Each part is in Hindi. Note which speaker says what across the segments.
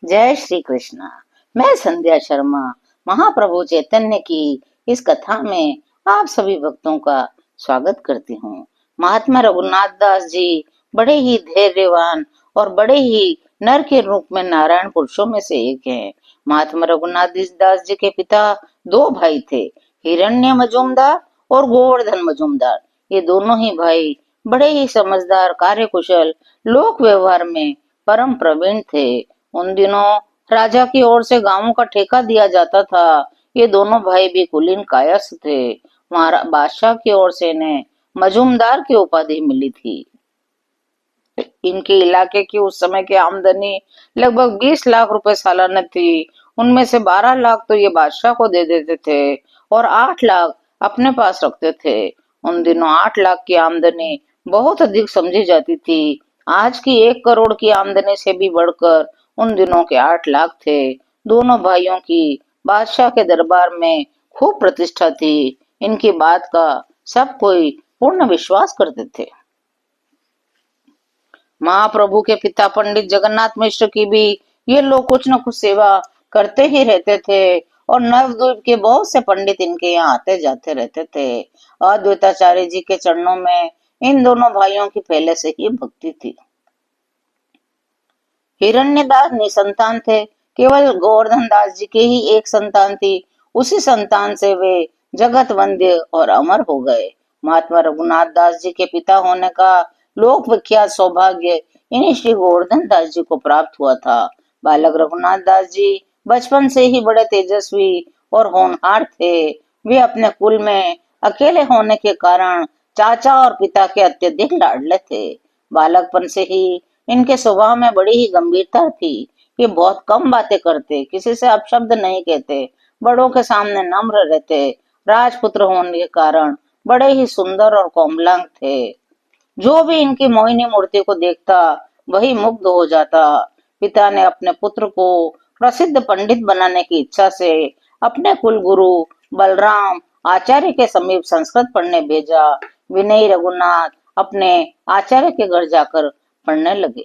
Speaker 1: जय श्री कृष्ण। मैं संध्या शर्मा महाप्रभु चैतन्य की इस कथा में आप सभी भक्तों का स्वागत करती हूँ। महात्मा रघुनाथ दास जी बड़े ही धैर्यवान और बड़े ही नर के रूप में नारायण पुरुषों में से एक हैं। महात्मा रघुनाथ दास जी के पिता दो भाई थे, हिरण्य मजूमदार और गोवर्धन मजूमदार। ये दोनों ही भाई बड़े ही समझदार, कार्यकुशल, लोक व्यवहार में परम प्रवीण थे। उन दिनों राजा की ओर से गांवों का ठेका दिया जाता था। ये दोनों भाई भी कुलीन कायस्थ थे। बादशाह की ओर से इन्हें मजूमदार की उपाधि मिली थी। इनके इलाके की उस समय की आमदनी लगभग 20 लाख रुपए सालाना थी। उनमें से 12 लाख तो ये बादशाह को दे देते थे और 8 लाख अपने पास रखते थे। उन दिनों 8 लाख की आमदनी बहुत अधिक समझी जाती थी। आज की 1 करोड़ की आमदनी से भी बढ़कर उन दिनों के 8 लाख थे। दोनों भाइयों की बादशाह के दरबार में खूब प्रतिष्ठा थी। इनकी बात का सब कोई पूर्ण विश्वास करते थे। महाप्रभु के पिता पंडित जगन्नाथ मिश्र की भी ये लोग कुछ न कुछ सेवा करते ही रहते थे और नवद्वीप के बहुत से पंडित इनके यहाँ आते जाते रहते थे। अद्वैताचार्य जी के चरणों में इन दोनों भाइयों की पहले से ही भक्ति थी। हिरण्यदास निसंतान थे। केवल गोवर्धन दास जी की ही एक संतान थी। उसी संतान से वे जगत वंद्य और अमर हो गए। महात्मा रघुनाथ दास जी के पिता होने का लोक विख्यात सौभाग्य इन्हीं श्री गोवर्धन दास जी को प्राप्त हुआ था। बालक रघुनाथ दास जी बचपन से ही बड़े तेजस्वी और होनहार थे। वे अपने कुल में अकेले होने के कारण चाचा और पिता के अत्यधिक लाडले थे। बालकपन से ही इनके स्वभाव में बड़ी ही गंभीरता थी। ये बहुत कम बातें करते, किसी से अपशब्द नहीं कहते, बड़ों के सामने नम्र रहते। राजपुत्र होने के कारण बड़े ही सुंदर और कोमलांग थे। जो भी इनकी मोहिनी मूर्ति को देखता वही मुग्ध हो जाता। पिता ने अपने पुत्र को प्रसिद्ध पंडित बनाने की इच्छा से अपने कुल गुरु बलराम आचार्य के समीप संस्कृत पढ़ने भेजा। विनय रघुनाथ अपने आचार्य के घर जाकर पढ़ने लगे।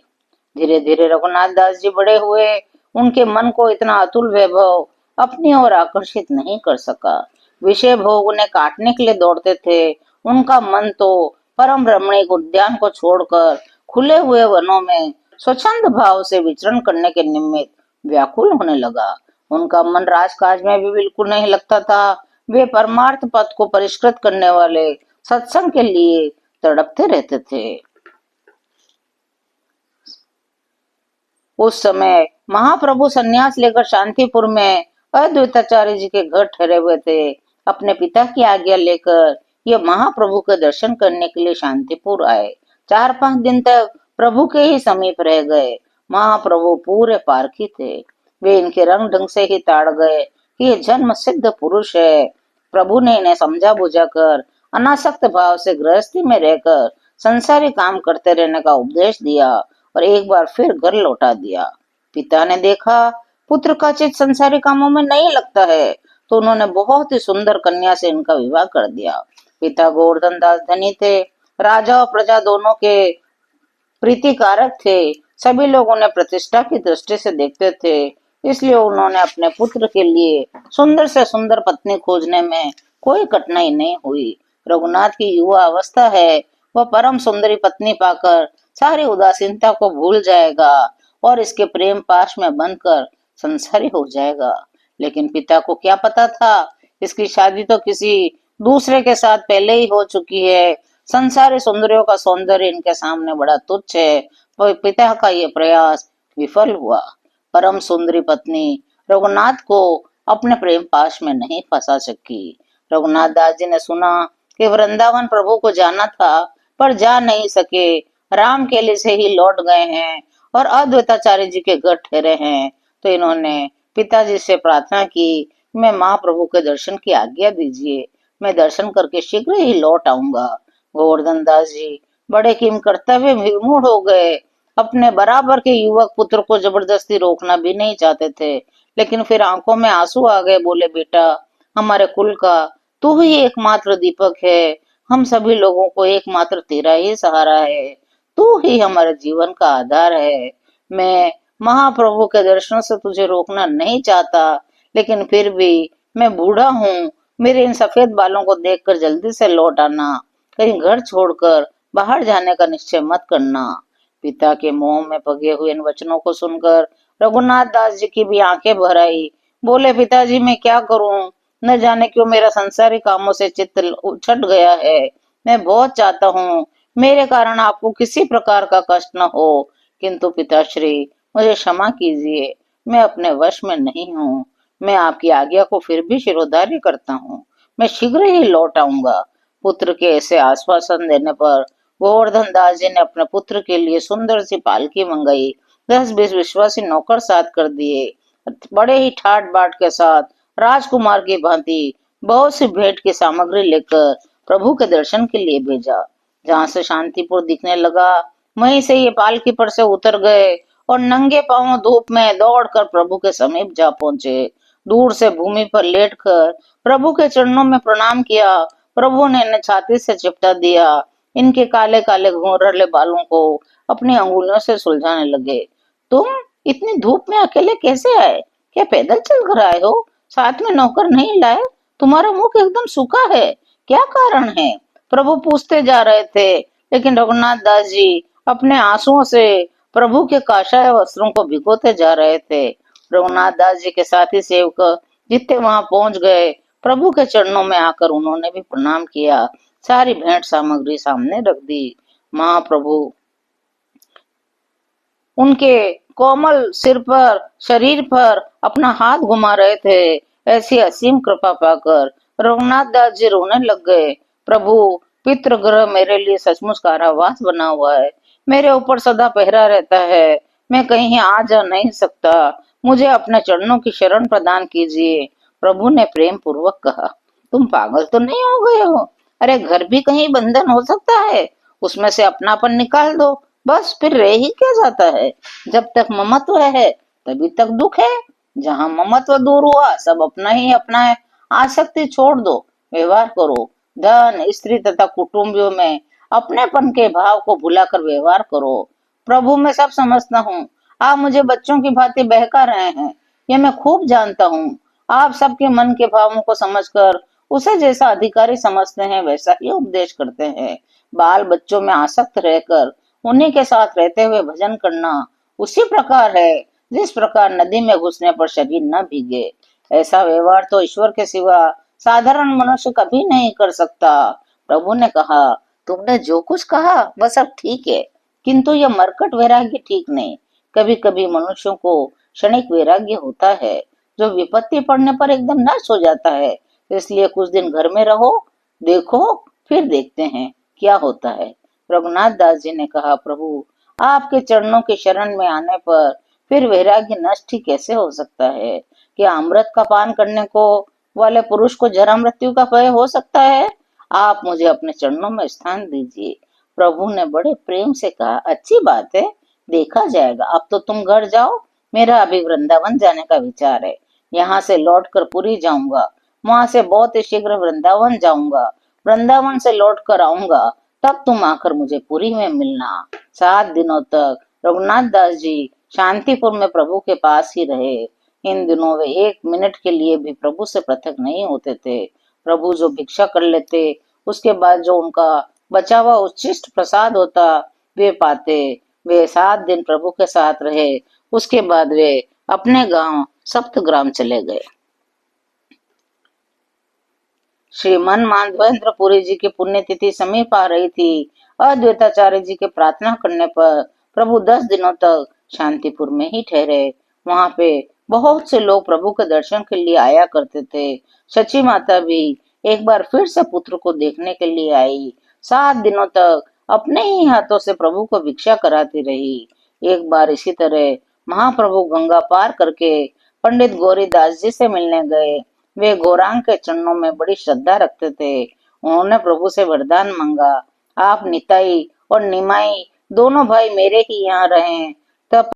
Speaker 1: धीरे धीरे रघुनाथ दास जी बड़े हुए। उनके मन को इतना अतुल वैभव अपनी ओर आकर्षित नहीं कर सका। विषय भोग उन्हें काटने के लिए दौड़ते थे। उनका मन तो परम रमणीक उद्यान को छोड़कर खुले हुए वनों में स्वच्छंद भाव से विचरण करने के निमित्त व्याकुल होने लगा। उनका मन राजकाज में भी बिल्कुल नहीं लगता था। वे परमार्थ पथ को परिष्कृत करने वाले सत्संग के लिए तड़पते रहते थे। उस समय महाप्रभु संन्यास लेकर शांतिपुर में अद्वैताचार्य जी के घर ठहरे हुए थे। अपने पिता की आज्ञा लेकर ये महाप्रभु के दर्शन करने के लिए शांतिपुर आए। 4-5 दिन तक प्रभु के ही समीप रह गए। महाप्रभु पूरे पारखी थे। वे इनके रंग ढंग से ही ताड़ गए कि ये जन्म सिद्ध पुरुष है। प्रभु ने इन्हें समझा बुझा कर अनासक्त भाव से गृहस्थी में रहकर संसारी काम करते रहने का उपदेश दिया और एक बार फिर घर लौटा दिया। पिता ने देखा पुत्र का चित्त संसारी कामों में नहीं लगता है, तो उन्होंने बहुत ही सुंदर कन्या से इनका विवाह कर दिया। पिता गोवर्धन दास धनी थे। राजा और प्रजा दोनों के प्रीतिकारक थे। सभी लोग उन्हें प्रतिष्ठा की दृष्टि से देखते थे। इसलिए उन्होंने अपने पुत्र के लिए सुंदर से सुंदर पत्नी खोजने में कोई कठिनाई नहीं हुई। रघुनाथ की युवा अवस्था है। वह परम सुंदरी पत्नी पाकर सारी उदासीनता को भूल जाएगा और इसके प्रेम पाश में बंधकर संसारी हो जाएगा। लेकिन पिता को क्या पता था, इसकी शादी तो किसी दूसरे के साथ पहले ही हो चुकी है। संसारी सुंदरियों का सौंदर्य इनके सामने बड़ा तुच्छ है। पर पिता का ये प्रयास विफल हुआ। परम सुंदरी पत्नी रघुनाथ को अपने प्रेम पाश में नहीं फंसा सकी। रघुनाथ दास जी ने सुना कि वृंदावन प्रभु को जाना था पर जा नहीं सके। राम केले से ही लौट गए हैं और अद्वैताचार्य जी के घर ठहरे हैं। तो इन्होंने पिताजी से प्रार्थना की, मैं महाप्रभु के दर्शन की आज्ञा दीजिए, मैं दर्शन करके शीघ्र ही लौट आऊंगा। गोवर्धन दास जी बड़े किम कर्तव्य विमूढ़ हो गए। अपने बराबर के युवक पुत्र को जबरदस्ती रोकना भी नहीं चाहते थे, लेकिन फिर आंखों में आंसू आ गए। बोले, बेटा, हमारे कुल का तू ही एकमात्र दीपक है। हम सभी लोगों को एकमात्र तेरा ही सहारा है। तू ही हमारे जीवन का आधार है। मैं महाप्रभु के दर्शन से तुझे रोकना नहीं चाहता, लेकिन फिर भी मैं बूढ़ा हूँ, मेरे इन सफेद बालों को देखकर जल्दी से लौट आना, कहीं घर छोड़कर बाहर जाने का निश्चय मत करना। पिता के मुंह में पगे हुए इन वचनों को सुनकर रघुनाथ दास जी की भी आंखें भर आई। बोले, पिताजी मैं क्या करूं, न जाने क्यों मेरा संसारी कामों से चित्त उछट गया है। मैं बहुत चाहता हूँ मेरे कारण आपको किसी प्रकार का कष्ट न हो, किंतु पिताश्री मुझे क्षमा कीजिए, मैं अपने वश में नहीं हूँ। मैं आपकी आज्ञा को फिर भी शिरोधार्य करता हूँ, मैं शीघ्र ही लौट आऊंगा। पुत्र के ऐसे आश्वासन देने पर गोवर्धन दास जी ने अपने पुत्र के लिए सुंदर सी पालकी मंगाई, 10-20 विश्वासी नौकर साथ कर दिए, बड़े ही ठाट बाट के साथ राजकुमार की भांति बहुत सी भेंट की सामग्री लेकर प्रभु के दर्शन के लिए भेजा। जहाँ से शांतिपुर दिखने लगा, वहीं से ये पालकी पर से उतर गए और नंगे पांव धूप में दौड़कर प्रभु के समीप जा पहुंचे। दूर से भूमि पर लेटकर प्रभु के चरणों में प्रणाम किया। प्रभु ने इन्हें छाती से चिपटा दिया, इनके काले काले घुंघराले बालों को अपनी अंगुलियों से सुलझाने लगे। तुम इतनी धूप में अकेले कैसे आए? क्या पैदल चल कर आए हो? साथ में नौकर नहीं लाए? तुम्हारा मुख एकदम सूखा है, क्या कारण है? प्रभु पूछते जा रहे थे, लेकिन रघुनाथ दास जी अपने आंसुओं से प्रभु के काषाय वस्त्रों को भिगोते जा रहे थे। रघुनाथ दास जी के साथी सेवक जितने वहां पहुंच गए, प्रभु के चरणों में आकर उन्होंने भी प्रणाम किया, सारी भेंट सामग्री सामने रख दी। महाप्रभु उनके कोमल सिर पर, शरीर पर अपना हाथ घुमा रहे थे। ऐसी असीम कृपा पाकर रघुनाथ दास जी रोने लग गए। प्रभु, पितृगृह मेरे लिए सचमुच कारावास बना हुआ है, मेरे ऊपर सदा पहरा रहता है, मैं कहीं आ जा नहीं सकता, मुझे अपने चरणों की शरण प्रदान कीजिए। प्रभु ने प्रेम पूर्वक कहा, तुम पागल तो नहीं हो गए हो? अरे घर भी कहीं बंधन हो सकता है, उसमें से अपनापन निकाल दो, बस फिर रह ही क्या जाता है। जब तक ममत्व है तभी तक दुख है, जहाँ ममत्व दूर हुआ सब अपना ही अपना है। आसक्ति छोड़ दो, व्यवहार करो, धन स्त्री तथा कुटुंबियों में अपनेपन के भाव को भुलाकर व्यवहार करो। प्रभु मैं सब समझता हूँ, आप मुझे बच्चों की भांति बहका रहे हैं, यह मैं खूब जानता हूँ। आप सबके मन के भावों को समझकर उसे जैसा अधिकारी समझते हैं वैसा ही उपदेश करते हैं। बाल बच्चों में आसक्त रहकर उन्हीं के साथ रहते हुए भजन करना उसी प्रकार है जिस प्रकार नदी में घुसने पर शरीर न भीगे। ऐसा व्यवहार तो ईश्वर के सिवा साधारण मनुष्य कभी नहीं कर सकता। प्रभु ने कहा, तुमने जो कुछ कहा वह सब ठीक है, किंतु यह मरकट वैराग्य ठीक नहीं। कभी कभी मनुष्यों को क्षणिक वैराग्य होता है, जो विपत्ति पड़ने पर एकदम नष्ट हो जाता है। इसलिए कुछ दिन घर में रहो, देखो, फिर देखते हैं क्या होता है। रघुनाथ दास जी ने कहा, प्रभु आपके चरणों की शरण में आने पर फिर वैराग्य नष्ट ही कैसे हो सकता है? क्या अमृत का पान करने को वाले पुरुष को जरा मृत्यु का भय हो सकता है? आप मुझे अपने चरणों में स्थान दीजिए। प्रभु ने बड़े प्रेम से कहा, अच्छी बात है, देखा जाएगा, अब तो तुम घर जाओ, मेरा अभी वृंदावन जाने का विचार है। यहाँ से लौटकर पुरी जाऊंगा, वहां से बहुत ही शीघ्र वृंदावन जाऊंगा, वृंदावन से लौट कर आऊंगा, तब तुम आकर मुझे पुरी में मिलना। 7 दिनों तक रघुनाथ दास जी शांतिपुर में प्रभु के पास ही रहे। इन दिनों वे 1 मिनट के लिए भी प्रभु से पृथक नहीं होते थे। प्रभु जो भिक्षा कर लेते, उसके बाद जो उनका बचा हुआ उच्छिष्ट प्रसाद होता वे पाते। वे 7 दिन प्रभु के साथ रहे, उसके बाद वे अपने गांव सप्तग्राम चले गए। श्रीमन माधवेंद्रपुरी जी की पुण्यतिथि समीप आ रही थी। अद्वैताचार्य जी के प्रार्थना करने पर प्रभु 10 दिनों तक शांतिपुर में ही ठहरे। वहां पे बहुत से लोग प्रभु के दर्शन के लिए आया करते थे। सची माता भी एक बार फिर से पुत्र को देखने के लिए आई। 7 दिनों तक अपने ही हाथों से प्रभु को भिक्षा कराती रही। एक बार इसी तरह महाप्रभु गंगा पार करके पंडित गौरीदास जी से मिलने गए। वे गौरांग के चरणों में बड़ी श्रद्धा रखते थे। उन्होंने प्रभु से वरदान मांगा, आप निताई और निमाई दोनों भाई मेरे ही यहाँ रहें। तब